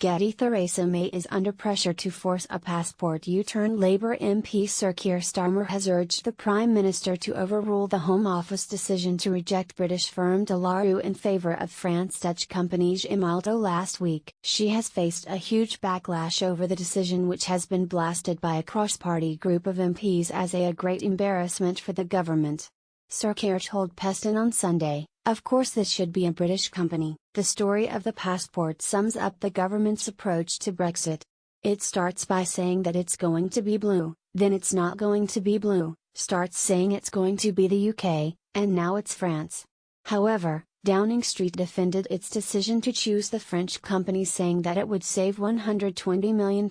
Getty. Theresa May is under pressure to force a passport U-turn. Labour MP Sir Keir Starmer has urged the Prime Minister to overrule the Home Office decision to reject British firm De La Rue in favour of France-Dutch company Gemalto last week. She has faced a huge backlash over the decision, which has been blasted by a cross-party group of MPs as a great embarrassment for the government. Sir Keir told Peston on Sunday, "Of course this should be a British company." The story of the passport sums up the government's approach to Brexit. It starts by saying that it's going to be blue, then it's not going to be blue, starts saying it's going to be the UK, and now it's France. However, Downing Street defended its decision to choose the French company, saying that it would save £120 million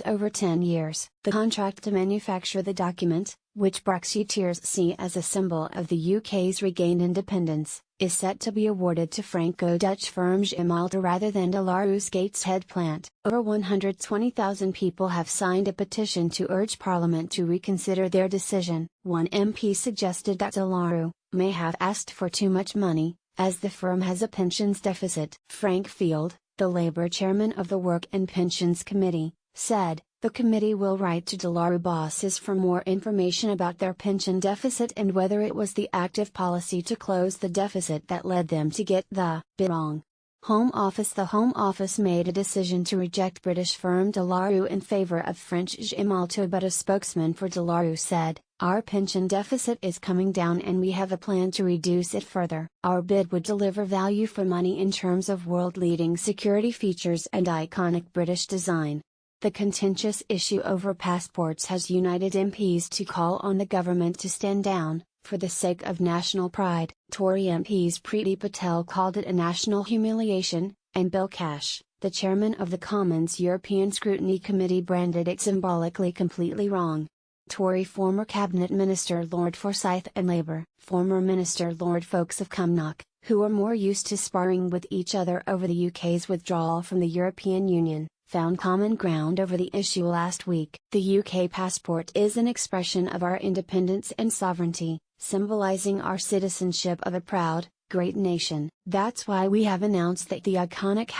over 10 years. The contract to manufacture the document, which Brexiteers see as a symbol of the UK's regained independence, is set to be awarded to Franco-Dutch firm Gemalto rather than De La Rue's Gateshead plant. Over 120,000 people have signed a petition to urge Parliament to reconsider their decision. One MP suggested that De La Rue may have asked for too much money, as the firm has a pensions deficit. Frank Field, the Labour chairman of the Work and Pensions Committee, said, "The committee will write to De La Rue bosses for more information about their pension deficit and whether it was the active policy to close the deficit that led them to get the bit wrong." Home Office. The Home Office made a decision to reject British firm De La Rue in favour of French Gemalto, but a spokesman for De La Rue said, "Our pension deficit is coming down and we have a plan to reduce it further. Our bid would deliver value for money in terms of world-leading security features and iconic British design." The contentious issue over passports has united MPs to call on the government to stand down, for the sake of national pride. Tory MPs Priti Patel called it a national humiliation, and Bill Cash, the chairman of the Commons European Scrutiny Committee, branded it symbolically completely wrong. Tory former Cabinet Minister Lord Forsyth and Labour former Minister Lord Foulkes of Cumnock, who are more used to sparring with each other over the UK's withdrawal from the European Union, found common ground over the issue last week. The UK passport is an expression of our independence and sovereignty, symbolising our citizenship of a proud, great nation. That's why we have announced that the iconic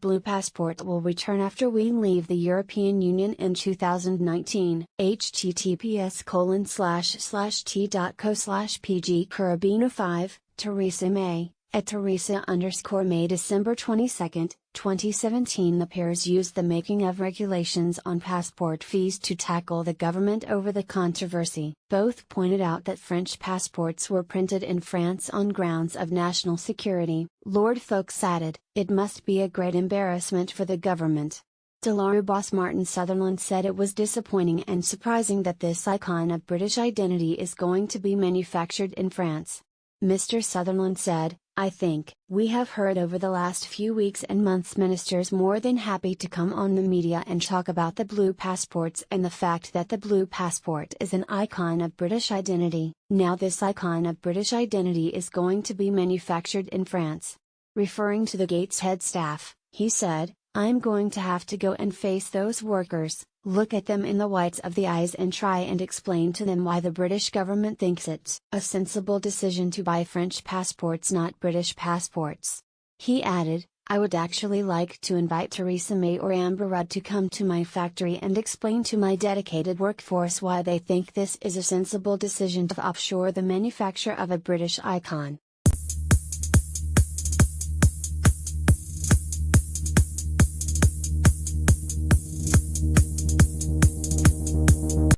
#Blue Passport will return after we leave the European Union in 2019. https://t.co/pg/Carabina5, Theresa May, at Theresa_May. December 22, 2017. The pairs used the making of regulations on passport fees to tackle the government over the controversy. Both pointed out that French passports were printed in France on grounds of national security. Lord Foulkes added, "It must be a great embarrassment for the government." De La Rue boss Martin Sutherland said it was disappointing and surprising that this icon of British identity is going to be manufactured in France. Mr. Sutherland said, "I think we have heard over the last few weeks and months ministers more than happy to come on the media and talk about the blue passports and the fact that the blue passport is an icon of British identity. Now this icon of British identity is going to be manufactured in France." Referring to the Gateshead staff, he said, "I'm going to have to go and face those workers, look at them in the whites of the eyes and try and explain to them why the British government thinks it's a sensible decision to buy French passports, not British passports." He added, "I would actually like to invite Theresa May or Amber Rudd to come to my factory and explain to my dedicated workforce why they think this is a sensible decision to offshore the manufacture of a British icon."